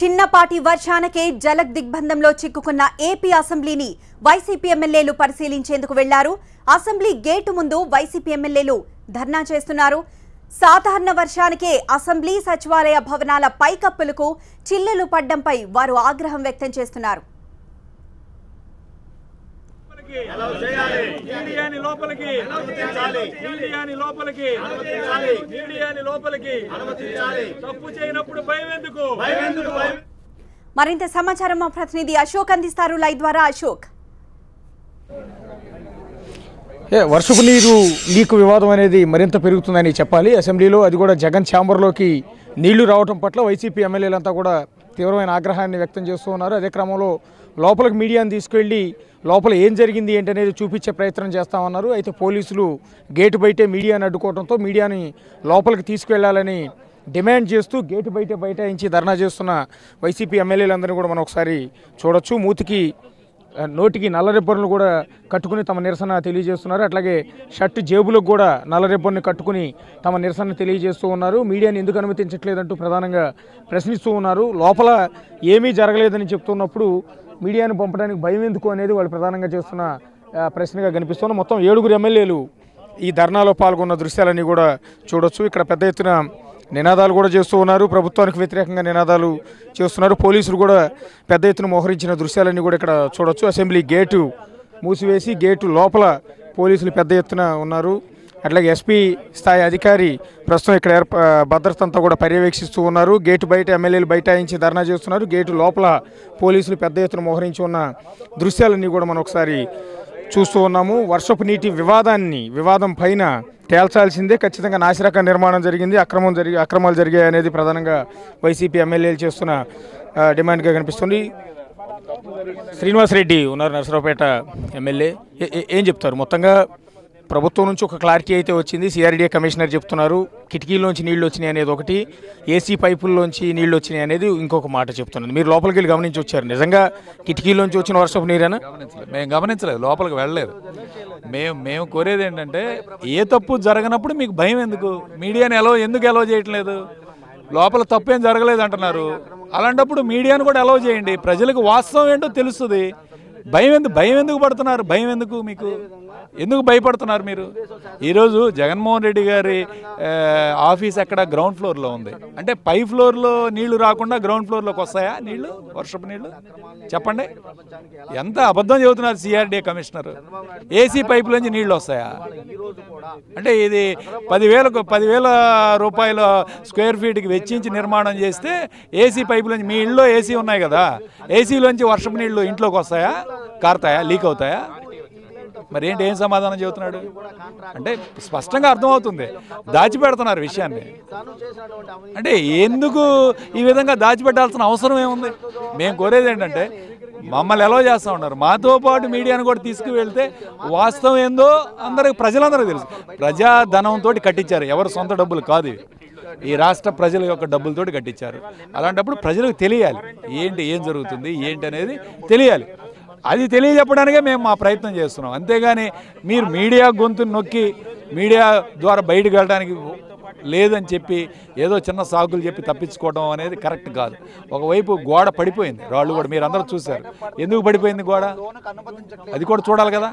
చిన్నపాటి వర్షానికే జలక్ దిగ్బంధంలో చిక్కుకున్న ఏపీ అసెంబ్లీని వైసీపీ ఎమ్మెల్యేలు పరిశీలించేందుకు వెళ్లారు. అసెంబ్లీ గేటు ముందు వైసీపీ ఎమ్మెల్యేలు ధర్నా చేస్తున్నారు. సాధారణ వర్షానికే అసెంబ్లీ సచివాలయ భవనాల పైకప్పులకు చిల్లులు పడ్డంపై వారు ఆగ్రహం వ్యక్తం చేస్తున్నారు. మరింత సమాచారం మా ప్రతినిధి అశోక్ అందిస్తారు. లైవ్ ద్వారా అశోక్. వర్షపు నీరు లీక్ వివాదం అనేది మరింత పెరుగుతుందని చెప్పాలి. అసెంబ్లీలో అది కూడా జగన్ ఛాంబర్లోకి నీళ్లు రావడం పట్ల వైసీపీ ఎమ్మెల్యేలంతా కూడా తీవ్రమైన ఆగ్రహాన్ని వ్యక్తం చేస్తూ ఉన్నారు. అదే క్రమంలో లోపలికి మీడియాను తీసుకెళ్లి లోపల ఏం జరిగింది ఏంటనేది చూపించే ప్రయత్నం చేస్తామన్నారు. అయితే పోలీసులు గేటు బయటే మీడియాను అడ్డుకోవడంతో మీడియాని లోపలికి తీసుకెళ్లాలని డిమాండ్ చేస్తూ గేటు బయటించి ధర్నా చేస్తున్న వైసీపీ ఎమ్మెల్యేలందరినీ కూడా మనం ఒకసారి చూడొచ్చు. మూతికి నోటికి నల్ల రిబ్బన్లు కూడా కట్టుకుని తమ నిరసన తెలియజేస్తున్నారు. అట్లాగే షర్టు జేబులకు కూడా నల్ల రిబ్బన్ను కట్టుకుని తమ నిరసన తెలియజేస్తూ ఉన్నారు. మీడియాని ఎందుకు అనుమతించట్లేదంటూ ప్రధానంగా ప్రశ్నిస్తూ ఉన్నారు. లోపల ఏమీ జరగలేదని చెప్తున్నప్పుడు మీడియాను పంపడానికి భయం ఎందుకు అనేది వాళ్ళు ప్రధానంగా చేస్తున్న ప్రశ్నగా కనిపిస్తున్న మొత్తం 7 ఎమ్మెల్యేలు ఈ ధర్నాలో పాల్గొన్న దృశ్యాలన్నీ కూడా చూడొచ్చు. ఇక్కడ పెద్ద ఎత్తున నినాదాలు కూడా చేస్తూ ఉన్నారు. ప్రభుత్వానికి వ్యతిరేకంగా నినాదాలు చేస్తున్నారు. పోలీసులు కూడా పెద్ద ఎత్తున మోహరించిన దృశ్యాలన్నీ కూడా ఇక్కడ చూడొచ్చు. అసెంబ్లీ గేటు మూసివేసి గేటు లోపల పోలీసులు పెద్ద ఎత్తున ఉన్నారు. అట్లాగే ఎస్పీ స్థాయి అధికారి ప్రస్తుతం ఇక్కడ భద్రత అంతా కూడా పర్యవేక్షిస్తూ ఉన్నారు. గేటు బయట ఎమ్మెల్యేలు బైఠాయించి ధర్నా చేస్తున్నారు. గేటు లోపల పోలీసులు పెద్ద ఎత్తున మోహరించి ఉన్న దృశ్యాలన్నీ కూడా మనం ఒకసారి చూస్తూ ఉన్నాము. వర్షపు నీటి వివాదం పైన తేల్చాల్సిందే, ఖచ్చితంగా నాసిరకం నిర్మాణం జరిగింది, అక్రమాలు జరిగాయి అనేది ప్రధానంగా వైసీపీ ఎమ్మెల్యేలు చేస్తున్న డిమాండ్గా కనిపిస్తుంది. శ్రీనివాసరెడ్డి ఉన్నారు, నరసరావుపేట ఎమ్మెల్యే. ఏం చెప్తారు? మొత్తంగా ప్రభుత్వం నుంచి ఒక క్లారిటీ అయితే వచ్చింది. సిఆర్డీఏ కమిషనర్ చెప్తున్నారు కిటికీల్లోంచి నీళ్లు వచ్చినాయి అనేది ఒకటి, ఏసీ పైపుల్లోంచి నీళ్లు వచ్చినాయి అనేది ఇంకొక మాట చెప్తున్నారు. మీరు లోపలికి వెళ్ళి గమనించి వచ్చారు. నిజంగా కిటికీలోంచి వచ్చిన వర్షపు నీరేనా? మేము గమనించలేదు, లోపలికి వెళ్ళలేదు. మేము కోరేది ఏంటంటే ఏ తప్పు జరగనప్పుడు మీకు భయం ఎందుకు? మీడియాని ఎందుకు అలౌ చేయట్లేదు? లోపల తప్పేం జరగలేదు అంటున్నారు. అలాంటప్పుడు మీడియాను కూడా అలౌ చేయండి. ప్రజలకు వాస్తవం ఏంటో తెలుస్తుంది. భయం ఎందుకు పడుతున్నారు? భయం ఎందుకు? మీకు ఎందుకు భయపడుతున్నారు మీరు? ఈరోజు జగన్మోహన్ రెడ్డి గారి ఆఫీస్ ఎక్కడ? గ్రౌండ్ ఫ్లోర్లో ఉంది. అంటే పై ఫ్లోర్లో నీళ్లు రాకుండా గ్రౌండ్ ఫ్లోర్లోకి వస్తాయా నీళ్లు, వర్షపు నీళ్లు? చెప్పండి, ఎంత అబద్ధం చెబుతున్నారు సిఆర్డీఏ కమిషనర్. ఏసీ పైపులోంచి నీళ్లు వస్తాయా? అంటే ఇది 10,000 రూపాయల స్క్వేర్ ఫీట్కి వెచ్చించి నిర్మాణం చేస్తే ఏసీ పైపులోంచి, మీ ఇళ్ళలో ఏసీ ఉన్నాయి కదా, ఏసీలోంచి వర్షపు నీళ్లు ఇంట్లోకి వస్తాయా? కారుతాయా? లీక్ అవుతాయా? మరి ఏం సమాధానం చెబుతున్నాడు? అంటే స్పష్టంగా అర్థమవుతుంది దాచిపెడుతున్నారు విషయాన్ని. అంటే ఎందుకు ఈ విధంగా దాచిపెట్టాల్సిన అవసరం ఏముంది? మేము కోరేది ఏంటంటే మమ్మల్ని ఎలా చేస్తూ ఉన్నారు, మాతో పాటు మీడియాను కూడా తీసుకువెళ్తే వాస్తవం ఏందో ప్రజలందరికీ తెలుసు. ప్రజాధనంతో కట్టించారు, ఎవరు సొంత డబ్బులు కాదు, ఈ రాష్ట్ర ప్రజల యొక్క డబ్బులతోటి కట్టించారు. అలాంటప్పుడు ప్రజలకు తెలియాలి ఏం జరుగుతుంది ఏంటి అనేది తెలియాలి. అది తెలియజెప్పడానికే మేము మా ప్రయత్నం చేస్తున్నాం. అంతేగాని మీరు మీడియా గొంతును నొక్కి మీడియా ద్వారా బయటకు వెళ్ళడానికి లేదని చెప్పి ఏదో చిన్న సాకులు చెప్పి తప్పించుకోవడం అనేది కరెక్ట్ కాదు. ఒకవైపు గోడ పడిపోయింది, రాళ్ళు కూడా మీరు అందరూ చూశారు. ఎందుకు పడిపోయింది గోడ? అది కూడా చూడాలి కదా.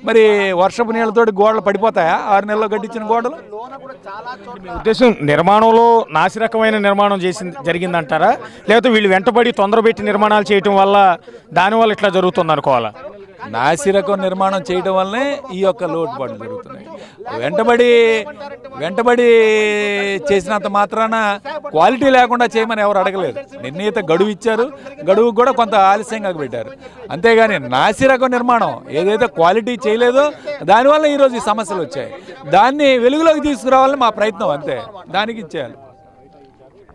మరి వర్షపు నీళ్ళతోటి గోడలు పడిపోతాయా? 6 నెలల్లో కట్టించిన గోడలు? ఉద్దేశం నిర్మాణంలో నాసిరకమైన నిర్మాణం జరిగిందంటారా, లేకపోతే వీళ్ళు వెంటబడి తొందరపెట్టి నిర్మాణాలు చేయటం వల్ల దానివల్ల ఇట్లా జరుగుతుంది అనుకోవాలా? నాసిరకం నిర్మాణం చేయడం వల్లనే ఈ యొక్క లోటుపాట్లు జరుగుతున్నాయి. వెంటబడి చేసినంత మాత్రాన క్వాలిటీ లేకుండా చేయమని ఎవరు అడగలేదు. నిర్ణీత గడువు ఇచ్చారు, గడువు కూడా కొంత ఆలస్యంగా పెట్టారు. అంతేగాని నాసిరకం నిర్మాణం ఏదైతే క్వాలిటీ చేయలేదో దానివల్ల ఈరోజు ఈ సమస్యలు వచ్చాయి. దాన్ని వెలుగులోకి తీసుకురావాలని మా ప్రయత్నం, అంతే, దానికి ఇచ్చేయాలి.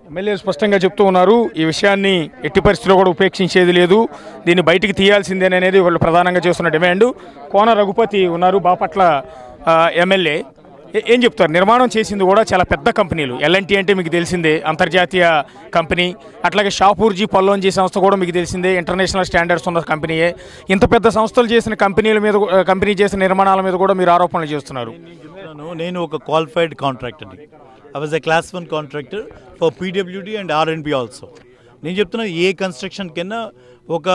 ఎమ్మెల్యే స్పష్టంగా చెప్తూ ఉన్నారు ఈ విషయాన్ని ఎట్టి పరిస్థితిలో కూడా ఉపేక్షించేది లేదు, దీన్ని బయటికి తీయాల్సిందేననేది వాళ్ళు ప్రధానంగా చేస్తున్న డిమాండ్. కోన రఘుపతి ఉన్నారు, బాపట్ల ఎమ్మెల్యే. ఏం చెప్తారు? నిర్మాణం చేసింది కూడా చాలా పెద్ద కంపెనీలు. ఎల్ఎన్టీ అంటే మీకు తెలిసిందే, అంతర్జాతీయ కంపెనీ. అట్లాగే షాపూర్జీ పల్లోంజీ సంస్థ కూడా మీకు తెలిసిందే, ఇంటర్నేషనల్ స్టాండర్డ్స్ ఉన్న కంపెనీయే. ఇంత పెద్ద సంస్థలు చేసిన కంపెనీ చేసిన నిర్మాణాల మీద కూడా మీరు ఆరోపణలు చేస్తున్నారు. నేను ఒక qualified కాంట్రాక్టర్ని. I was a class 1 contractor for PWD and R&B also. నేను చెప్తున్నా ఏ కన్స్ట్రక్షన్ కన్నా ఒక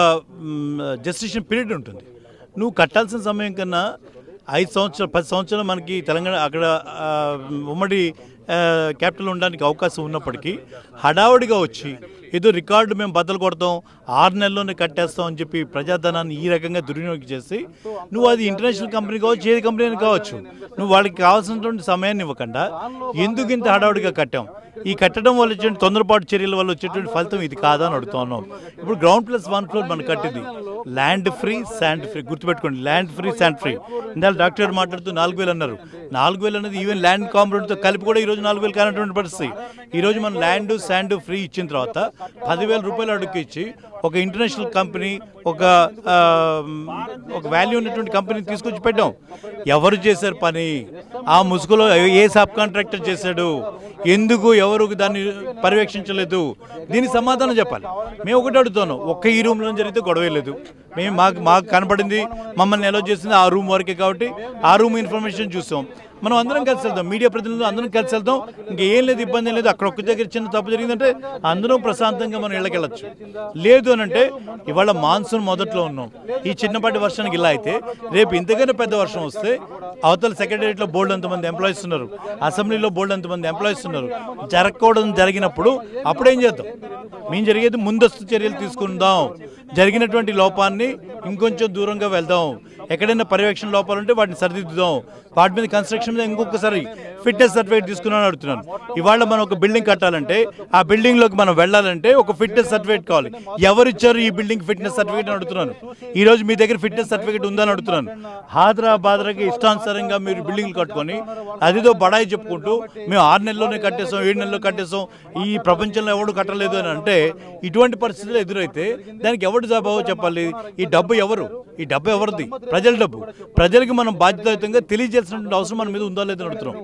జస్టిషన్ పీరియడ్ ఉంటుంది. నువ్వు కట్టాల్సిన సమయం కన్నా 5 సంవత్సరాలు 10 సంవత్సరాలు మనకి తెలంగాణ అక్కడ ఉమ్మడి క్యాపిటల్ ఉండడానికి అవకాశం ఉన్నప్పటికీ హడావుడిగా వచ్చి ఏదో రికార్డు మేము బద్దలు కొడతాం 6 నెలల్లోనే కట్టేస్తాం అని చెప్పి ప్రజాధనాన్ని ఈ రకంగా దుర్వినియోగం చేసి నువ్వు అది ఇంటర్నేషనల్ కంపెనీ కావచ్చు, ఏది కంపెనీ అని కావచ్చు, నువ్వు వాళ్ళకి కావాల్సినటువంటి సమయాన్ని ఇవ్వకుండా ఎందుకు ఇంత హడావుడిగా కట్టాం? ఈ కట్టడం వల్ల వచ్చే తొందరపాటు చర్యల వల్ల వచ్చేటువంటి ఫలితం ఇది కాదా అని అడుగుతున్నాం. ఇప్పుడు GR+1 ఫ్లోర్ మనం కట్టింది ల్యాండ్ ఫ్రీ శాండ్ ఫ్రీ, గుర్తుపెట్టుకోండి, ల్యాండ్ ఫ్రీ శాండ్ ఫ్రీ. ఇందాక డాక్టర్ గారు మాట్లాడుతూ 4,000 అన్నారు. 4,000 అనేది ఈవెన్ ల్యాండ్ కాంపౌండ్తో కలిపి కూడా ఈరోజు 4,000 కానటువంటి పరిస్థితి. ఈరోజు మనం ల్యాండ్ శాండ్ ఫ్రీ ఇచ్చిన తర్వాత 10,000 రూపాయలు అడుగు ఇచ్చి ఒక ఇంటర్నేషనల్ కంపెనీ ఒక వాల్యూ ఉన్నటువంటి కంపెనీని తీసుకొచ్చి పెట్టాం. ఎవరు చేశారు పని? ఆ ముసుగులో ఏ సబ్ కాంట్రాక్టర్ చేశాడు? ఎందుకు ఎవరు దాన్ని పర్యవేక్షించలేదు? దీనికి సమాధానం చెప్పాలి. మేము ఒకటి అడుగుతాను, ఒక్క ఈ రూమ్లో జరిగితే గొడవ లేదు. మేము మాకు కనపడింది, మమ్మల్ని ఎలా చేసింది ఆ రూమ్ వరకే కాబట్టి ఆ రూమ్ ఇన్ఫర్మేషన్ చూసాం. మనం అందరం కలిసి వెళ్దాం, మీడియా ప్రతినిధులు అందరం కలిసి వెళ్దాం. ఇంకేం లేదు, ఇబ్బంది ఏం లేదు. అక్కడ ఒక్క దగ్గర చిన్న తప్పు జరిగిందంటే అందరం ప్రశాంతంగా మనం ఇళ్ళకి వెళ్ళచ్చు. లేదు అని అంటే ఇవాళ మాన్సూన్ మొదట్లో ఉన్నాం, ఈ చిన్నపాటి వర్షానికి ఇలా అయితే రేపు ఇంతకన్నా పెద్ద వర్షం వస్తే అవతల సెక్రటేరియట్లో బోల్డ్ అంతమంది ఎంప్లాయీస్ ఉన్నారు, అసెంబ్లీలో బోల్డ్ అంతమంది ఎంప్లాయీస్ ఉన్నారు. జరగకూడదు జరిగినప్పుడు అప్పుడేం చేద్దాం? మేము జరిగేది ముందస్తు చర్యలు తీసుకుందాం, జరిగినటువంటి లోపాన్ని ఇంకొంచెం దూరంగా వెళ్దాం, ఎక్కడైనా పర్యవేక్షణ లోపాలు ఉంటే వాటిని సరిదిద్దుదాం, వాటి మీద కన్స్ట్రక్షన్ మీద ఇంకొకసారి ఫిట్నెస్ సర్టిఫికేట్ తీసుకున్నాను అడుగుతున్నాను. ఇవాళ మనం ఒక బిల్డింగ్ కట్టాలంటే ఆ బిల్డింగ్లోకి మనం వెళ్ళాలంటే ఒక ఫిట్నెస్ సర్టిఫికేట్ కావాలి. ఎవరిచ్చారు ఈ బిల్డింగ్ ఫిట్నెస్ సర్టిఫికేట్ అని అడుగుతున్నాను. ఈ రోజు మీ దగ్గర ఫిట్నెస్ సర్టిఫికేట్ ఉందని అడుగుతున్నాను. బాదరాగా ఇష్టానుసారంగా మీరు బిల్డింగ్లు కట్టుకొని అదిదో బడాయి చెప్పుకుంటూ మేము 6 నెలల్లోనే కట్టేసాం, 7 నెలల్లో కట్టేసాం, ఈ ప్రపంచంలో ఎవడు కట్టలేదు అని అంటే ఇటువంటి పరిస్థితులు ఎదురైతే దానికి ఎవరు జవాబు చెప్పాలి? ఈ డబ్బు ఎవరు? ఈ డబ్బు ఎవరిది? ప్రజల డబ్బు. ప్రజలకి మనం బాధ్యతాయుతంగా తెలియజేయాల్సినటువంటి అవసరం మన మీద ఉందా లేదని అడుగుతున్నాం.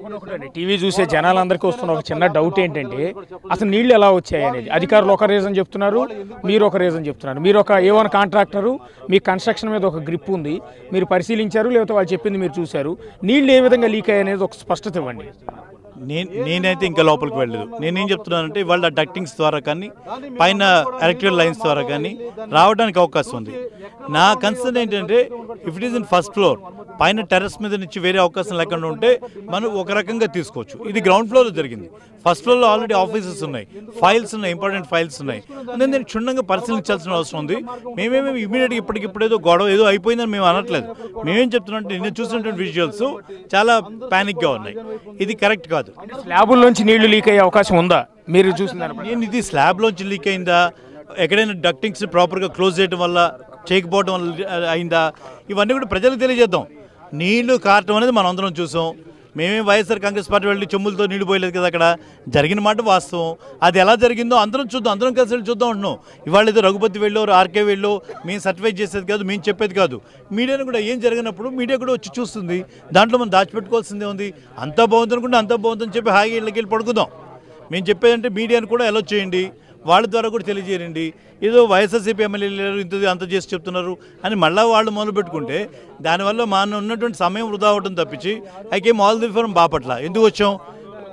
టీవీ చూసే జనాలందరికీ వస్తున్న ఒక చిన్న డౌట్ ఏంటంటే అసలు నీళ్లు ఎలా వచ్చాయి అనేది. అధికారులు ఒక రీజన్ చెప్తున్నారు, మీరు ఒక రీజన్ చెప్తున్నారు. మీరు ఒక A1 కాంట్రాక్టరు, మీ కన్స్ట్రక్షన్ మీద ఒక గ్రిప్ ఉంది, మీరు పరిశీలించారు, లేకపోతే వాళ్ళు చెప్పింది మీరు చూశారు. నీళ్లు ఏ విధంగా లీక్ అయ్యాయి అనేది ఒక స్పష్టత ఇవ్వండి. నేనైతే ఇంకా లోపలికి వెళ్ళలేదు. నేనేం చెప్తున్నానంటే ఇవాళ డక్టింగ్స్ ద్వారా కానీ పైన ఎలక్ట్రికల్ లైన్స్ ద్వారా కానీ రావడానికి అవకాశం ఉంది. నా కన్సర్న్ ఏంటంటే if it is in first floor, పైన టెర్రస్ మీద నుంచి వేరే అవకాశం లేకుండా ఉంటే మనం ఒక రకంగా తీసుకోవచ్చు. ఇది గ్రౌండ్ ఫ్లోర్లో జరిగింది. ఫస్ట్ ఫ్లోర్లో ఆల్రెడీ ఆఫీసెస్ ఉన్నాయి, ఫైల్స్ ఉన్నాయి, ఇంపార్టెంట్ ఫైల్స్ ఉన్నాయి. అందుకని నేను క్షుణ్ణంగా పరిశీలించాల్సిన అవసరం ఉంది. మేమేమి ఇమీడియట్గా ఇప్పటికిప్పుడేదో గొడవ ఏదో అయిపోయిందని మేము అనట్లేదు. మేమేం చెప్తున్నామంటే నేను చూసినటువంటి విజువల్స్ చాలా ప్యానిక్గా ఉన్నాయి. ఇది కరెక్ట్ కాదు. స్లాబుల్లోంచి నీళ్లు లీక్ అయ్యే అవకాశం ఉందా మీరు చూసిన? నేను ఇది స్లాబ్లోంచి లీక్ అయిందా, ఎక్కడైనా డక్టింగ్స్ ప్రాపర్గా క్లోజ్ చేయడం వల్ల చేయకపోవడం వల్ల అయిందా, ఇవన్నీ కూడా ప్రజలకు తెలియజేద్దాం. నీళ్లు కారటం అనేది మనం అందరం చూసాం. మేమేం వైఎస్ఆర్ కాంగ్రెస్ పార్టీ వెళ్ళి చెమ్ములతో నీళ్లు పోయలేదు కదా. అక్కడ జరిగిన మాట వాస్తవం. అది ఎలా జరిగిందో అందరం చూద్దాం, అందరం కలిసి వెళ్ళి చూద్దాం అంటున్నాం. ఇవాళ ఏదో రఘుపతి వెళ్ళో ఆర్కే వెళ్ళో మేము సర్టిఫై చేసేది కాదు, మేము చెప్పేది కాదు. మీడియాను కూడా ఏం జరిగినప్పుడు మీడియా కూడా వచ్చి చూస్తుంది. దాంట్లో మనం దాచిపెట్టుకోవాల్సిందే ఉంది. అంతా బాగుంది అనుకుంటే అంతా బాగుందని చెప్పి హాయిగా ఇళ్ళకి వెళ్ళి పడుకుందాం. మేము చెప్పేదంటే మీడియాను కూడా అలౌ చేయండి, వాళ్ళ ద్వారా కూడా తెలియజేయండి. ఏదో వైఎస్ఆర్సీపీ ఎమ్మెల్యేలు ఇంత అంత చేసి చెప్తున్నారు అని మళ్ళీ వాళ్ళు మొదలు పెట్టుకుంటే దానివల్ల మన ఉన్నటువంటి సమయం వృధా అవడం తప్పించి I came all the from Bapatla. ఎందుకు వచ్చాం?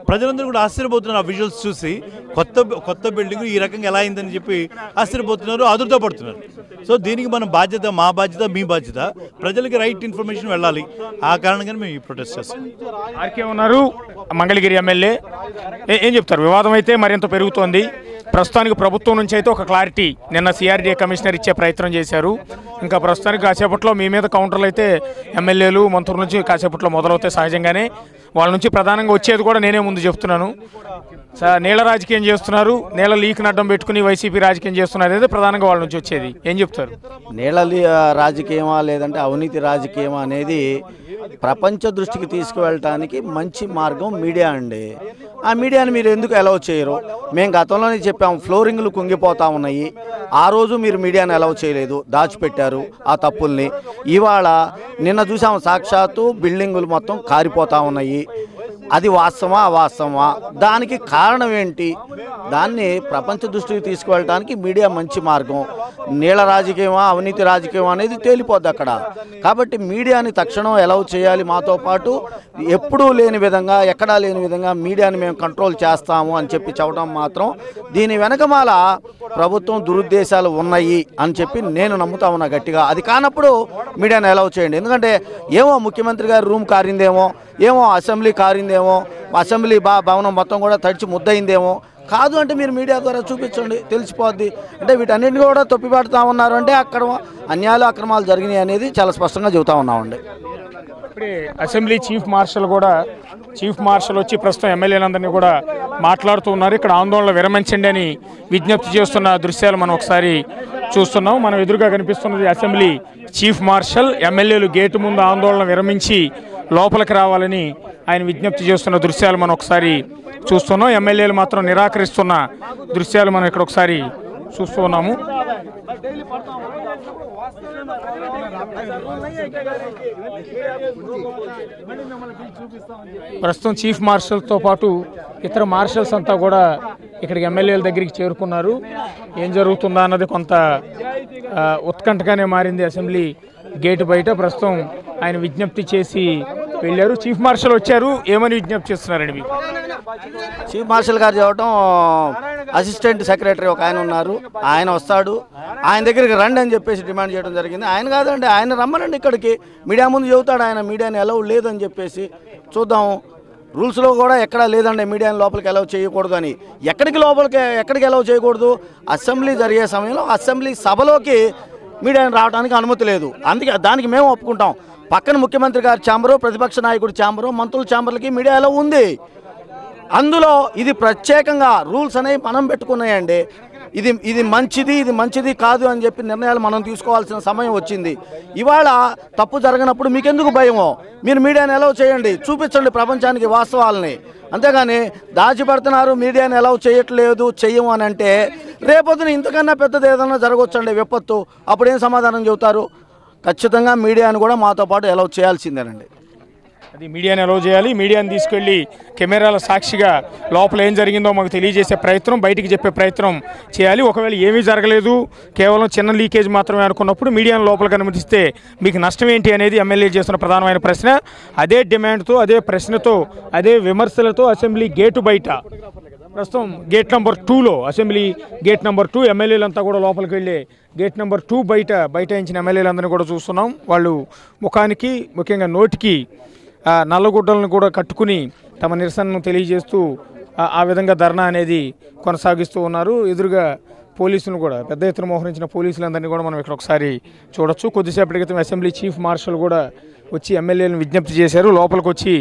ప్రజలందరూ కూడా ఆశ్చర్యపోతున్నారు ఆ విజువల్స్ చూసి. కొత్త బిల్డింగ్ ఈ రకంగా ఎలా అయిందని చెప్పి ఆశ్చర్యపోతున్నారు, ఆదుర్దా పడుతున్నారు. సో దీనికి మన బాధ్యత, మా బాధ్యత, మీ బాధ్యత, ప్రజలకి రైట్ ఇన్ఫర్మేషన్ వెళ్ళాలి. ఆ కారణంగానే మేము ఈ ప్రొటెస్ట్ చేస్తాం. ఆర్కే ఉన్నారు, మంగళగిరి ఎమ్మెల్యే. ఏం చెప్తారు? వివాదం అయితే మరింత పెరుగుతోంది. ప్రస్తుతానికి ప్రభుత్వం నుంచి అయితే ఒక క్లారిటీ నిన్న CRDA కమిషనర్ ఇచ్చే ప్రయత్నం చేశారు. ఇంకా ప్రస్తుతానికి కాసేపట్లో మీ మీద కౌంటర్లు అయితే ఎమ్మెల్యేలు మంత్రుల నుంచి కాసేపట్లో మొదలవుతాయి. సహజంగానే వాళ్ళ నుంచి ప్రధానంగా వచ్చేది కూడా నేనే ముందు చెప్తున్నాను. నీళ్ళ రాజకీయం చేస్తున్నారు, నీళ్ళ లీక్ని అడ్డం పెట్టుకుని వైసీపీ రాజకీయం చేస్తున్నారు అనేది ప్రధానంగా వాళ్ళ నుంచి వచ్చేది. ఏం చెప్తారు? నీళ్ళ రాజకీయమా లేదంటే అవినీతి రాజకీయమా అనేది ప్రపంచ దృష్టికి తీసుకువెళ్ళటానికి మంచి మార్గం మీడియా అండి. ఆ మీడియాని మీరు ఎందుకు అలౌ చేయరు? మేము గతంలోనే చెప్పాము, ఫ్లోరింగ్లు కుంగిపోతూ ఉన్నాయి. ఆ రోజు మీరు మీడియాని అలౌ చేయలేదు, దాచిపెట్టారు ఆ తప్పుల్ని. ఇవాళ నిన్న చూసాము, సాక్షాత్తు బిల్డింగులు మొత్తం కారిపోతూ ఉన్నాయి. అది వాస్తవమా అవాస్తవమా? దానికి కారణం ఏంటి? దాన్ని ప్రపంచ దృష్టికి తీసుకువెళ్ళడానికి మీడియా మంచి మార్గం. నీళ్ళ రాజకీయమా అవినీతి రాజకీయం అనేది తేలిపోద్ది అక్కడ. కాబట్టి మీడియాని తక్షణం అలౌ చేయాలి. మాతో పాటు ఎప్పుడూ లేని విధంగా ఎక్కడా లేని విధంగా మీడియాని మేము కంట్రోల్ చేస్తాము అని చెప్పి చెప్పడం మాత్రం దీని వెనకమాల ప్రభుత్వం దురుద్దేశాలు ఉన్నాయి అని చెప్పి నేను నమ్ముతా ఉన్నా గట్టిగా. అది కానప్పుడు మీడియాని అలౌ చేయండి. ఎందుకంటే ఏమో ముఖ్యమంత్రి గారి రూమ్ కారిందేమో, ఏమో అసెంబ్లీ కారిందేమో, అసెంబ్లీ భవనం మొత్తం కూడా తడిచి ముద్దయిందేమో. కాదు అంటే మీరు మీడియా ద్వారా చూపించండి, తెలిసిపోద్ది. అంటే వీటన్నింటినీ కూడా తొప్పిపెడతా ఉన్నారు అంటే అక్కడ అన్యాయాలు అక్రమాలు జరిగినాయి అనేది చాలా స్పష్టంగా చెబుతా ఉన్నామండి. ఇప్పుడే అసెంబ్లీ చీఫ్ మార్షల్ వచ్చి ప్రస్తుతం ఎమ్మెల్యేలందరినీ కూడా మాట్లాడుతూ ఉన్నారు. ఇక్కడ ఆందోళన విరమించండి అని విజ్ఞప్తి చేస్తున్న దృశ్యాలు మనం ఒకసారి చూస్తున్నాం. మనం ఎదురుగా కనిపిస్తున్నది అసెంబ్లీ చీఫ్ మార్షల్. ఎమ్మెల్యేలు గేటు ముందు ఆందోళన విరమించి లోపలికి రావాలని ఆయన విజ్ఞప్తి చేస్తున్న దృశ్యాలు మనం ఒకసారి చూస్తున్నాం. ఎమ్మెల్యేలు మాత్రం నిరాకరిస్తున్న దృశ్యాలు మనం ఇక్కడ ఒకసారి చూస్తూ ఉన్నాము. ప్రస్తుతం చీఫ్ మార్షల్తో పాటు ఇతర మార్షల్స్ అంతా కూడా ఇక్కడికి ఎమ్మెల్యేల దగ్గరికి చేరుకున్నారు. ఏం జరుగుతుందా అన్నది కొంత ఉత్కంఠగానే మారింది. అసెంబ్లీ గేటు బయట ప్రస్తుతం ఆయన విజ్ఞప్తి చేసి వెళ్ళారు. చీఫ్ మార్షల్ వచ్చారు, ఏమని విజ్ఞప్తి చేస్తున్నారండి మీకు? చీఫ్ మార్షల్ గారు చెప్పడం అసిస్టెంట్ సెక్రటరీ ఒక ఆయన ఉన్నారు, ఆయన వస్తాడు, ఆయన దగ్గరికి రండి అని చెప్పేసి డిమాండ్ చేయడం జరిగింది. ఆయన కాదండి, ఆయన రమ్మనండి ఇక్కడికి, మీడియా ముందు చెబుతాడు ఆయన మీడియాని అలౌ లేదని చెప్పేసి. చూద్దాం, రూల్స్లో కూడా ఎక్కడా లేదండి మీడియాని లోపలికి అలౌ చేయకూడదు అని. ఎక్కడికి అలౌ చేయకూడదు? అసెంబ్లీ జరిగే సమయంలో అసెంబ్లీ సభలోకి మీడియాని రావడానికి అనుమతి లేదు. అందుకే దానికి మేము ఒప్పుకుంటాం. పక్కన ముఖ్యమంత్రి గారి ఛాంబరు, ప్రతిపక్ష నాయకుడి ఛాంబరు, మంత్రుల ఛాంబర్లకి మీడియా అలౌ ఉంది. అందులో ఇది ప్రత్యేకంగా రూల్స్ అనేవి మనం పెట్టుకున్నాయండి. ఇది మంచిది కాదు అని చెప్పి నిర్ణయాలు మనం తీసుకోవాల్సిన సమయం వచ్చింది. ఇవాళ తప్పు జరగనప్పుడు మీకెందుకు భయమో? మీరు మీడియాని అలౌ చేయండి, చూపించండి ప్రపంచానికి వాస్తవాలని. అంతేగాని దాచిపెడుతున్నారు, మీడియాని అలౌ చేయట్లేదు, చెయ్యము అని అంటే రేపొద్దున ఇంతకన్నా పెద్దది ఏదైనా జరగవచ్చండి విపత్తు. అప్పుడేం సమాధానం చెబుతారు? ఖచ్చితంగా మీడియాని కూడా మాతో పాటు అలౌ చేయాల్సిందేనండి. అది మీడియాని అలౌ చేయాలి. మీడియాని తీసుకెళ్లి కెమెరాల సాక్షిగా లోపల ఏం జరిగిందో మాకు తెలియజేసే ప్రయత్నం, బయటికి చెప్పే ప్రయత్నం చేయాలి. ఒకవేళ ఏమీ జరగలేదు, కేవలం చిన్న లీకేజ్ మాత్రమే అనుకున్నప్పుడు మీడియాను లోపలికి అనుమతిస్తే మీకు నష్టం ఏంటి అనేది ఎమ్మెల్యే చేస్తున్న ప్రధానమైన ప్రశ్న. అదే డిమాండ్తో, అదే ప్రశ్నతో, అదే విమర్శలతో అసెంబ్లీ గేటు బయట ప్రస్తుతం గేట్ నెంబర్ 2లో, అసెంబ్లీ గేట్ నెంబర్ 2 ఎమ్మెల్యేలంతా కూడా లోపలికి వెళ్ళే గేట్ నెంబర్ 2 బయటించిన ఎమ్మెల్యేలందరినీ కూడా చూస్తున్నాం. వాళ్ళు ముఖానికి, ముఖ్యంగా నోటికి నల్లగుడ్డలను కూడా కట్టుకుని తమ నిరసనను తెలియజేస్తూ ఆ విధంగా ధర్నా అనేది కొనసాగిస్తూ ఉన్నారు. ఎదురుగా పోలీసులు కూడా పెద్ద ఎత్తున మోహరించిన పోలీసులందరినీ కూడా మనం ఇక్కడ ఒకసారి చూడొచ్చు. కొద్దిసేపటి క్రితం అసెంబ్లీ చీఫ్ మార్షల్ కూడా వచ్చి ఎమ్మెల్యేలను విజ్ఞప్తి చేశారు. లోపలికి వచ్చి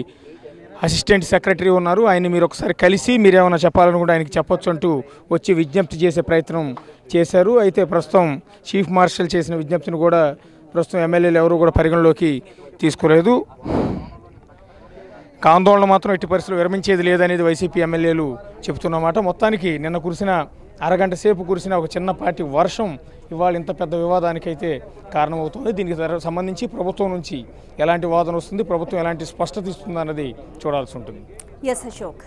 అసిస్టెంట్ సెక్రటరీ ఉన్నారు, ఆయన్ని మీరు ఒకసారి కలిసి మీరేమైనా చెప్పాలనుకుంటే ఆయనకి చెప్పొచ్చు అంటూ వచ్చి విజ్ఞప్తి చేసే ప్రయత్నం చేశారు. అయితే ప్రస్తుతం చీఫ్ మార్షల్ చేసిన విజ్ఞప్తిని కూడా ప్రస్తుతం ఎమ్మెల్యేలు ఎవరు కూడా పరిగణలోకి తీసుకోలేదు. ఆందోళన మాత్రం ఎట్టి పరిస్థితులు విరమించేది లేదనేది వైసీపీ ఎమ్మెల్యేలు చెబుతున్నమాట. మొత్తానికి నిన్న కురిసిన అరగంట సేపు కురిసిన ఒక చిన్నపాటి వర్షం ఇవాళ ఇంత పెద్ద వివాదానికైతే కారణమవుతుంది. దీనికి సంబంధించి ప్రభుత్వం నుంచి ఎలాంటి వాదన వస్తుంది, ప్రభుత్వం ఎలాంటి స్పష్టత ఇస్తుంది అన్నది చూడాల్సి ఉంటుంది. ఎస్ అశోక్.